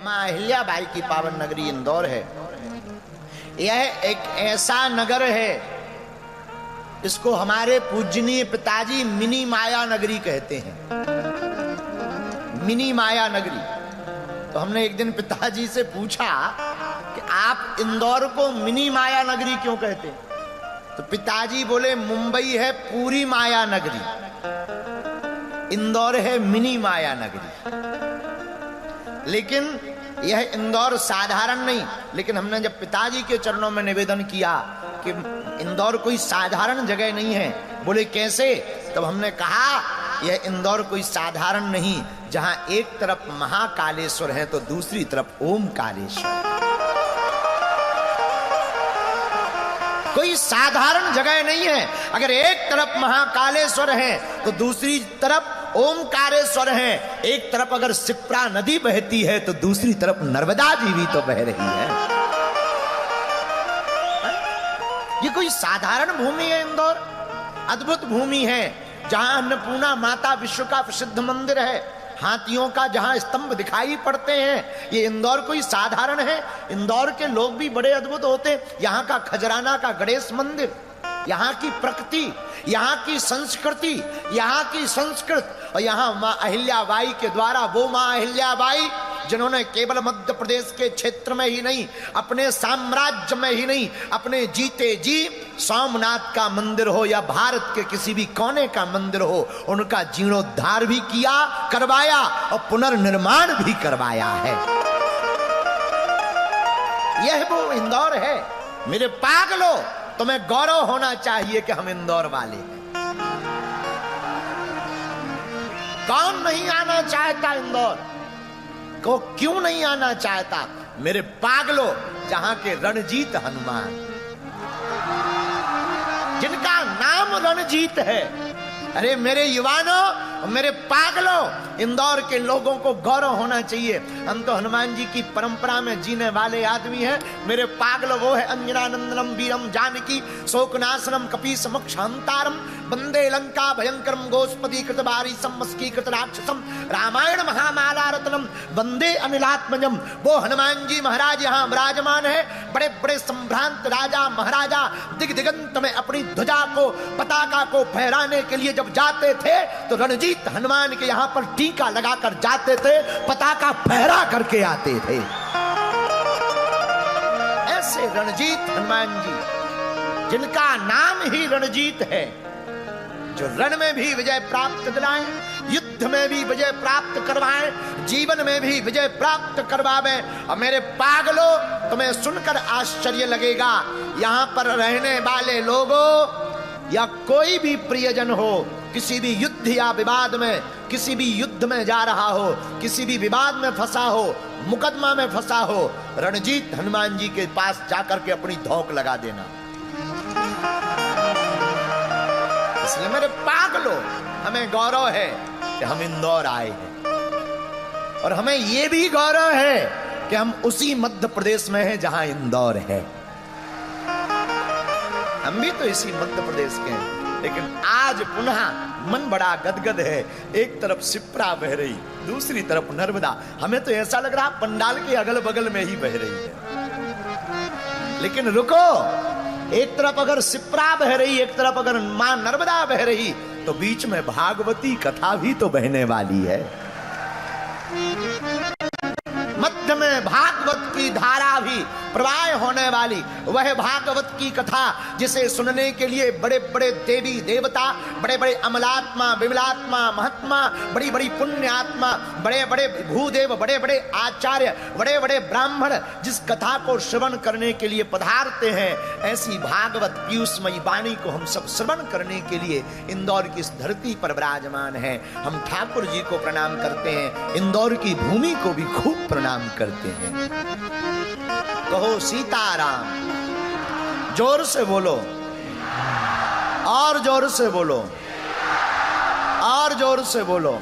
मां अहिल्याबाई की पावन नगरी इंदौर है। यह एक ऐसा नगर है, इसको हमारे पूजनीय पिताजी मिनी माया नगरी कहते हैं। मिनी माया नगरी। तो हमने एक दिन पिताजी से पूछा कि आप इंदौर को मिनी माया नगरी क्यों कहते हैं? तो पिताजी बोले मुंबई है पूरी माया नगरी, इंदौर है मिनी माया नगरी। लेकिन यह इंदौर साधारण नहीं, लेकिन हमने जब पिताजी के चरणों में निवेदन किया कि इंदौर कोई साधारण जगह नहीं है, बोले कैसे? तब हमने कहा यह इंदौर कोई साधारण नहीं, जहां एक तरफ महाकालेश्वर है तो दूसरी तरफ ओमकारेश्वर। कोई साधारण जगह नहीं है। अगर एक तरफ महाकालेश्वर है तो दूसरी तरफ ओमकारेश्वर है। एक तरफ अगर सिप्रा नदी बहती है तो दूसरी तरफ नर्मदा जी भी तो बह रही है। ये कोई साधारण भूमि है इंदौर, अद्भुत भूमि है, जहां अन्नपूर्णा माता विश्व का प्रसिद्ध मंदिर है, हाथियों का जहां स्तंभ दिखाई पड़ते हैं। ये इंदौर कोई साधारण है? इंदौर के लोग भी बड़े अद्भुत होते हैं। यहाँ का खजराना का गणेश मंदिर, यहाँ की प्रकृति, यहाँ की संस्कृति, यहाँ की संस्कृत, और यहाँ माँ अहिल्याबाई के द्वारा, वो माँ अहिल्याबाई जिन्होंने केवल मध्य प्रदेश के क्षेत्र में ही नहीं, अपने साम्राज्य में ही नहीं, अपने जीते जी सोमनाथ का मंदिर हो या भारत के किसी भी कोने का मंदिर हो, उनका जीर्णोद्धार भी किया, करवाया और पुनर्निर्माण भी करवाया है। यह वो इंदौर है। मेरे पागलों, तुम्हें गौरव होना चाहिए कि हम इंदौर वाले हैं। कौन नहीं आना चाहता इंदौर को? क्यों नहीं आना चाहता? मेरे पागलों, जहां के रणजीत हनुमान, जिनका नाम रणजीत है। अरे मेरे युवानों, मेरे पागलों, इंदौर के लोगों को गौरव होना चाहिए। हम तो हनुमान जी की परंपरा में जीने वाले आदमी हैं। मेरे पागलों, वो है अंजनानंदनम वीरम जानकी शोकनाशनम कपीस मोक्षहंतारम वंदे लंका भयंकरम गोस्पति कृतवारिसम मस्कीकृत राक्षसम रामायण महामाला रत्नम वंदे अनिलात्मजम। वो हनुमान जी महाराज यहाँ विराजमान है। बड़े बड़े संभ्रांत राजा महाराजा दिग्दिगंत में अपनी ध्वजा को, पताका को फहराने के लिए जब जाते थे तो रणजीत हनुमान के यहाँ पर टीका लगाकर जाते थे, पताका फहरा करके आते थे। ऐसे रणजीत हनुमान जी, जिनका नाम ही रणजीत है, जो रण में भी विजय प्राप्त दिलाएं, युद्ध में भी विजय प्राप्त करवाएं, जीवन में भी विजय प्राप्त करवावें। और मेरे पागलों, तुम्हें सुनकर आश्चर्य लगेगा, यहाँ पर रहने वाले लोगों या कोई भी प्रियजन हो, किसी भी युद्ध या विवाद में, किसी भी युद्ध में जा रहा हो, किसी भी विवाद में फंसा हो, मुकदमा में फंसा हो, रणजीत हनुमान जी के पास जाकर के अपनी धौंक लगा देना। इसलिए मेरे पागलों, हमें गौरव है कि हम इंदौर आए हैं, और हमें यह भी गौरव है कि हम उसी मध्य प्रदेश में हैं जहां इंदौर है। हम भी तो इसी मध्य प्रदेश के हैं, लेकिन आज पुनः मन बड़ा गदगद है। एक तरफ सिप्रा बह रही, दूसरी तरफ नर्मदा। हमें तो ऐसा लग रहा पंडाल के अगल बगल में ही बह रही है। लेकिन रुको, एक तरफ अगर सिप्रा बह रही, एक तरफ अगर मां नर्मदा बह रही, तो बीच में भागवती कथा भी तो बहने वाली है। मध्य में भागवत की धारा भी प्रवाह होने वाली, वह भागवत की कथा जिसे सुनने के लिए बड़े बड़े देवी देवता, बड़े बड़े अमलात्मा, विमलात्मा, महात्मा, बड़ी बड़ी पुण्यात्मा, बड़े बड़े भूदेव, बड़े बड़े आचार्य, बड़े बड़े ब्राह्मण जिस कथा को श्रवण करने के लिए पधारते हैं, ऐसी भागवत पीयूषमयी वाणी को हम सब श्रवण करने के लिए इंदौर की इस धरती पर विराजमान है। हम ठाकुर जी को प्रणाम करते हैं, इंदौर की भूमि को भी खूब प्रणाम करते हैं। कहो सीताराम, जोर से बोलो, और जोर से बोलो, और जोर से बोलो।